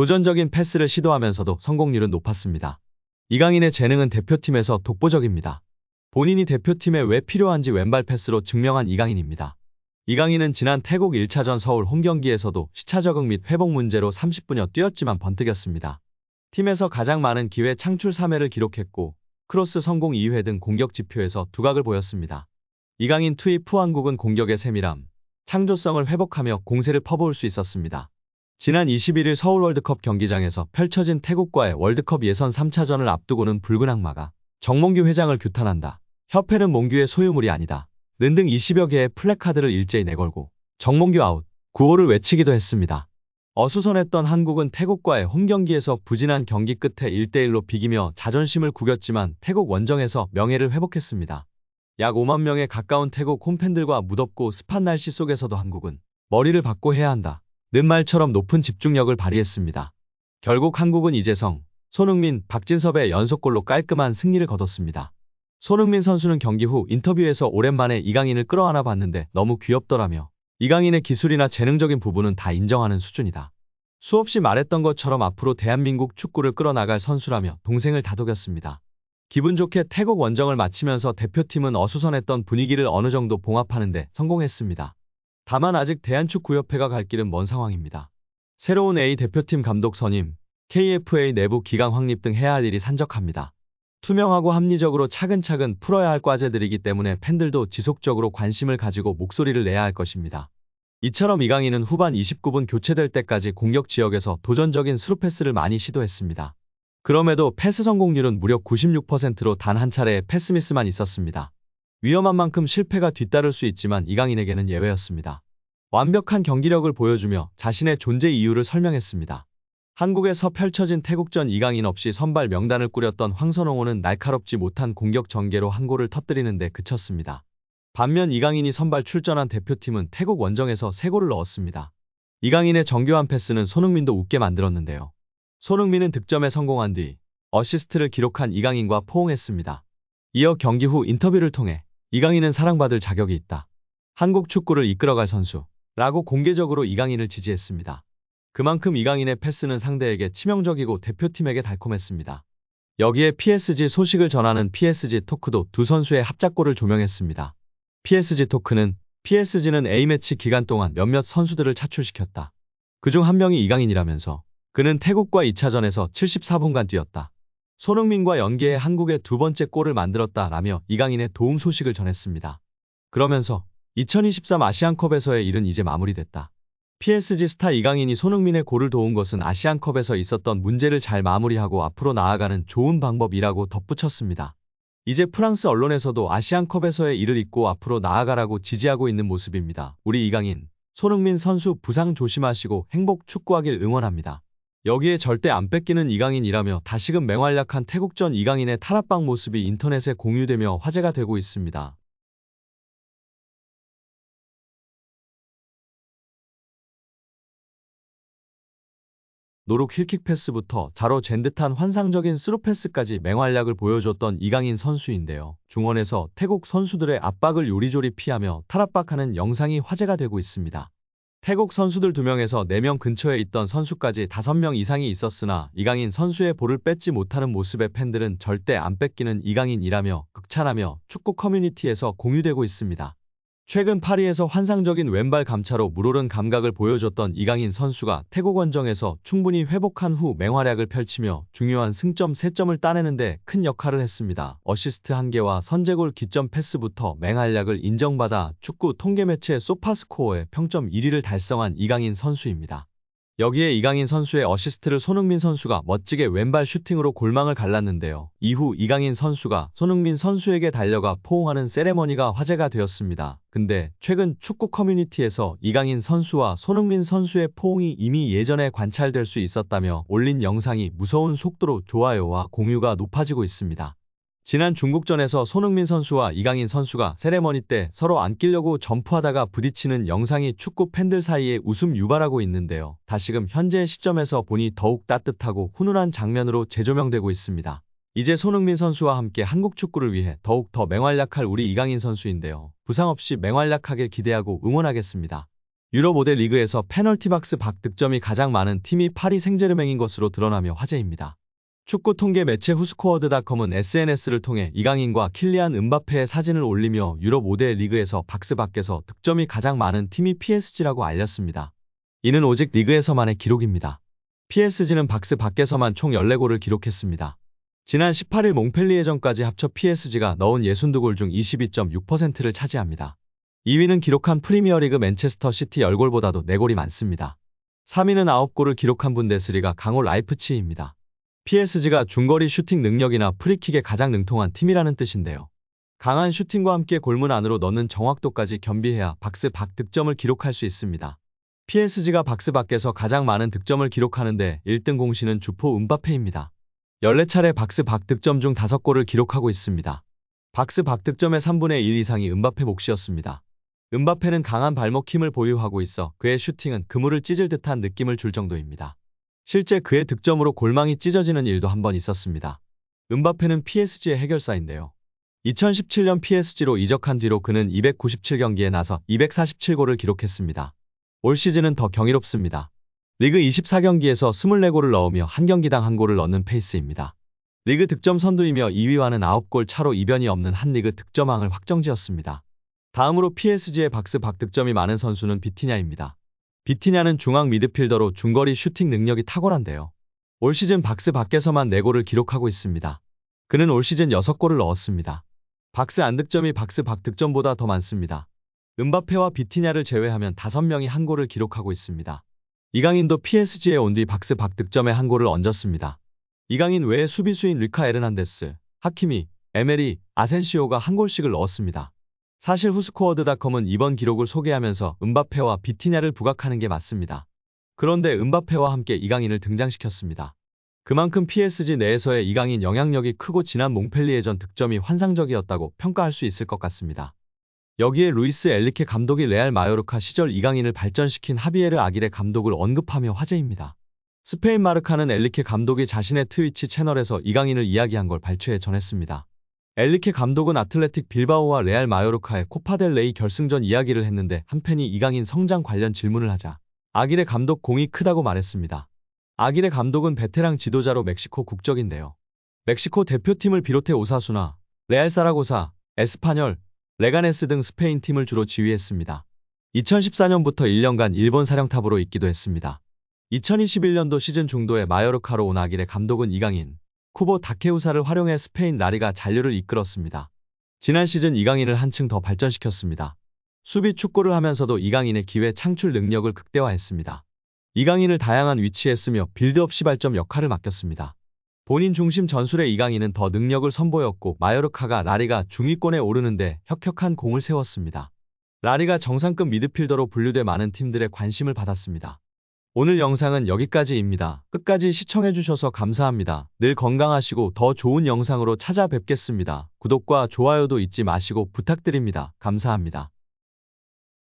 도전적인 패스를 시도하면서도 성공률은 높았습니다. 이강인의 재능은 대표팀에서 독보적입니다. 본인이 대표팀에 왜 필요한지 왼발 패스로 증명한 이강인입니다. 이강인은 지난 태국 1차전 서울 홈경기에서도 시차 적응 및 회복 문제로 30분여 뛰었지만 번뜩였습니다. 팀에서 가장 많은 기회 창출 3회를 기록했고 크로스 성공 2회 등 공격 지표에서 두각을 보였습니다. 이강인 투입 후 한국은 공격의 세밀함, 창조성을 회복하며 공세를 퍼부을 수 있었습니다. 지난 21일 서울 월드컵 경기장에서 펼쳐진 태국과의 월드컵 예선 3차전을 앞두고는 붉은 악마가 정몽규 회장을 규탄한다. 협회는 몽규의 소유물이 아니다. 는 등 20여 개의 플래카드를 일제히 내걸고 정몽규 아웃, 구호를 외치기도 했습니다. 어수선했던 한국은 태국과의 홈경기에서 부진한 경기 끝에 1대1로 비기며 자존심을 구겼지만 태국 원정에서 명예를 회복했습니다. 약 5만 명에 가까운 태국 홈팬들과 무덥고 습한 날씨 속에서도 한국은 머리를 받고 해야 한다. 는 말처럼 높은 집중력을 발휘했습니다. 결국 한국은 이재성, 손흥민, 박진섭의 연속골로 깔끔한 승리를 거뒀습니다. 손흥민 선수는 경기 후 인터뷰에서 오랜만에 이강인을 끌어안아 봤는데 너무 귀엽더라며 이강인의 기술이나 재능적인 부분은 다 인정하는 수준이다. 수없이 말했던 것처럼 앞으로 대한민국 축구를 끌어나갈 선수라며 동생을 다독였습니다. 기분 좋게 태국 원정을 마치면서 대표팀은 어수선했던 분위기를 어느 정도 봉합하는 데 성공했습니다. 다만 아직 대한축구협회가 갈 길은 먼 상황입니다. 새로운 A 대표팀 감독 선임, KFA 내부 기강 확립 등 해야 할 일이 산적합니다. 투명하고 합리적으로 차근차근 풀어야 할 과제들이기 때문에 팬들도 지속적으로 관심을 가지고 목소리를 내야 할 것입니다. 이처럼 이강인은 후반 29분 교체될 때까지 공격 지역에서 도전적인 스루패스를 많이 시도했습니다. 그럼에도 패스 성공률은 무려 96%로 단 한 차례의 패스미스만 있었습니다. 위험한 만큼 실패가 뒤따를 수 있지만 이강인에게는 예외였습니다. 완벽한 경기력을 보여주며 자신의 존재 이유를 설명했습니다. 한국에서 펼쳐진 태국전 이강인 없이 선발 명단을 꾸렸던 황선홍호는 날카롭지 못한 공격 전개로 한 골을 터뜨리는 데 그쳤습니다. 반면 이강인이 선발 출전한 대표팀은 태국 원정에서 3골을 넣었습니다. 이강인의 정교한 패스는 손흥민도 웃게 만들었는데요. 손흥민은 득점에 성공한 뒤 어시스트를 기록한 이강인과 포옹했습니다. 이어 경기 후 인터뷰를 통해 이강인은 사랑받을 자격이 있다. 한국 축구를 이끌어갈 선수라고 공개적으로 이강인을 지지했습니다. 그만큼 이강인의 패스는 상대에게 치명적이고 대표팀에게 달콤했습니다. 여기에 PSG 소식을 전하는 PSG 토크도 두 선수의 합작골을 조명했습니다. PSG 토크는 PSG는 A매치 기간 동안 몇몇 선수들을 차출시켰다. 그중 한 명이 이강인이라면서 그는 태국과 2차전에서 74분간 뛰었다. 손흥민과 연계해 한국의 두 번째 골을 만들었다라며 이강인의 도움 소식을 전했습니다. 그러면서 2023 아시안컵에서의 일은 이제 마무리됐다. PSG 스타 이강인이 손흥민의 골을 도운 것은 아시안컵에서 있었던 문제를 잘 마무리하고 앞으로 나아가는 좋은 방법이라고 덧붙였습니다. 이제 프랑스 언론에서도 아시안컵에서의 일을 잊고 앞으로 나아가라고 지지하고 있는 모습입니다. 우리 이강인, 손흥민 선수 부상 조심하시고 행복 축구하길 응원합니다. 여기에 절대 안 뺏기는 이강인이라며 다시금 맹활약한 태국전 이강인의 탈압박 모습이 인터넷에 공유되며 화제가 되고 있습니다. 노룩 힐킥 패스부터 자로 잰 듯한 환상적인 스루 패스까지 맹활약을 보여줬던 이강인 선수인데요. 중원에서 태국 선수들의 압박을 요리조리 피하며 탈압박하는 영상이 화제가 되고 있습니다. 태국 선수들 2명에서 4명 근처에 있던 선수까지 5명 이상이 있었으나 이강인 선수의 볼을 뺏지 못하는 모습에 팬들은 절대 안 뺏기는 이강인이라며 극찬하며 축구 커뮤니티에서 공유되고 있습니다. 최근 파리에서 환상적인 왼발 감차로 물오른 감각을 보여줬던 이강인 선수가 태국 원정에서 충분히 회복한 후 맹활약을 펼치며 중요한 승점 3점을 따내는 데 큰 역할을 했습니다. 어시스트 1개와 선제골 기점 패스부터 맹활약을 인정받아 축구 통계 매체 소파스코어의 평점 1위를 달성한 이강인 선수입니다. 여기에 이강인 선수의 어시스트를 손흥민 선수가 멋지게 왼발 슈팅으로 골망을 갈랐는데요. 이후 이강인 선수가 손흥민 선수에게 달려가 포옹하는 세레머니가 화제가 되었습니다. 근데 최근 축구 커뮤니티에서 이강인 선수와 손흥민 선수의 포옹이 이미 예전에 관찰될 수 있었다며 올린 영상이 무서운 속도로 좋아요와 공유가 높아지고 있습니다. 지난 중국전에서 손흥민 선수와 이강인 선수가 세레머니 때 서로 안기려고 점프하다가 부딪히는 영상이 축구 팬들 사이에 웃음 유발하고 있는데요. 다시금 현재 시점에서 보니 더욱 따뜻하고 훈훈한 장면으로 재조명되고 있습니다. 이제 손흥민 선수와 함께 한국 축구를 위해 더욱 더 맹활약할 우리 이강인 선수인데요. 부상 없이 맹활약하길 기대하고 응원하겠습니다. 유럽 5대 리그에서 페널티 박스 밖 득점이 가장 많은 팀이 파리 생제르맹인 것으로 드러나며 화제입니다. 축구 통계 매체 후스코어드닷컴은 SNS를 통해 이강인과 킬리안 은바페의 사진을 올리며 유럽 5대 리그에서 박스 밖에서 득점이 가장 많은 팀이 PSG라고 알렸습니다. 이는 오직 리그에서만의 기록입니다. PSG는 박스 밖에서만 총 14골을 기록했습니다. 지난 18일 몽펠리에전까지 합쳐 PSG가 넣은 62골 중 22.6%를 차지합니다. 2위는 기록한 프리미어리그 맨체스터 시티 10골보다도 4골이 많습니다. 3위는 9골을 기록한 분데스리가 강호 라이프치히입니다. PSG가 중거리 슈팅 능력이나 프리킥에 가장 능통한 팀이라는 뜻인데요. 강한 슈팅과 함께 골문 안으로 넣는 정확도까지 겸비해야 박스 밖 득점을 기록할 수 있습니다. PSG가 박스 밖에서 가장 많은 득점을 기록하는데 1등 공신은 주포 은바페입니다. 14차례 박스 밖 득점 중 5골을 기록하고 있습니다. 박스 밖 득점의 3분의 1 이상이 은바페 몫이었습니다. 은바페는 강한 발목 힘을 보유하고 있어 그의 슈팅은 그물을 찢을 듯한 느낌을 줄 정도입니다. 실제 그의 득점으로 골망이 찢어지는 일도 한 번 있었습니다. 은바페는 PSG의 해결사인데요. 2017년 PSG로 이적한 뒤로 그는 297경기에 나서 247골을 기록했습니다. 올 시즌은 더 경이롭습니다. 리그 24경기에서 24골을 넣으며 한 경기당 한 골을 넣는 페이스입니다. 리그 득점 선두이며 2위와는 9골 차로 이변이 없는 한 리그 득점왕을 확정지었습니다. 다음으로 PSG의 박스 밖 득점이 많은 선수는 비티냐입니다. 비티냐는 중앙 미드필더로 중거리 슈팅 능력이 탁월한데요. 올 시즌 박스 밖에서만 4골을 기록하고 있습니다. 그는 올 시즌 6골을 넣었습니다. 박스 안 득점이 박스 밖 득점보다 더 많습니다. 은바페와 비티냐를 제외하면 5명이 한 골을 기록하고 있습니다. 이강인도 PSG에 온 뒤 박스 밖 득점에 한 골을 얹었습니다. 이강인 외에 수비수인 리카 에르난데스, 하키미, 에메리, 아센시오가 한 골씩을 넣었습니다. 사실 후스코어드닷컴은 이번 기록을 소개하면서 은바페와 비티냐를 부각하는 게 맞습니다. 그런데 은바페와 함께 이강인을 등장시켰습니다. 그만큼 PSG 내에서의 이강인 영향력이 크고 지난 몽펠리에전 득점이 환상적이었다고 평가할 수 있을 것 같습니다. 여기에 루이스 엘리케 감독이 레알 마요르카 시절 이강인을 발전시킨 하비에르 아기레 감독을 언급하며 화제입니다. 스페인 마르카는 엘리케 감독이 자신의 트위치 채널에서 이강인을 이야기한 걸 발췌해 전했습니다. 엘리케 감독은 아틀레틱 빌바오와 레알 마요르카의 코파델레이 결승전 이야기를 했는데 한 팬이 이강인 성장 관련 질문을 하자 아기레 감독 공이 크다고 말했습니다. 아기레 감독은 베테랑 지도자로 멕시코 국적인데요. 멕시코 대표팀을 비롯해 오사수나, 레알 사라고사, 에스파뇰, 레가네스 등 스페인 팀을 주로 지휘했습니다. 2014년부터 1년간 일본 사령탑으로 있기도 했습니다. 2021년도 시즌 중도에 마요르카로 온 아기레 감독은 이강인, 쿠보 다케우사를 활용해 스페인 라리가 잔류를 이끌었습니다. 지난 시즌 이강인을 한층 더 발전시켰습니다. 수비 축구를 하면서도 이강인의 기회 창출 능력을 극대화했습니다. 이강인을 다양한 위치에 쓰며 빌드업 시발점 역할을 맡겼습니다. 본인 중심 전술의 이강인은 더 능력을 선보였고 마요르카가 라리가 중위권에 오르는데 혁혁한 공을 세웠습니다. 라리가 정상급 미드필더로 분류돼 많은 팀들의 관심을 받았습니다. 오늘 영상은 여기까지입니다. 끝까지 시청해주셔서 감사합니다. 늘 건강하시고 더 좋은 영상으로 찾아뵙겠습니다. 구독과 좋아요도 잊지 마시고 부탁드립니다. 감사합니다.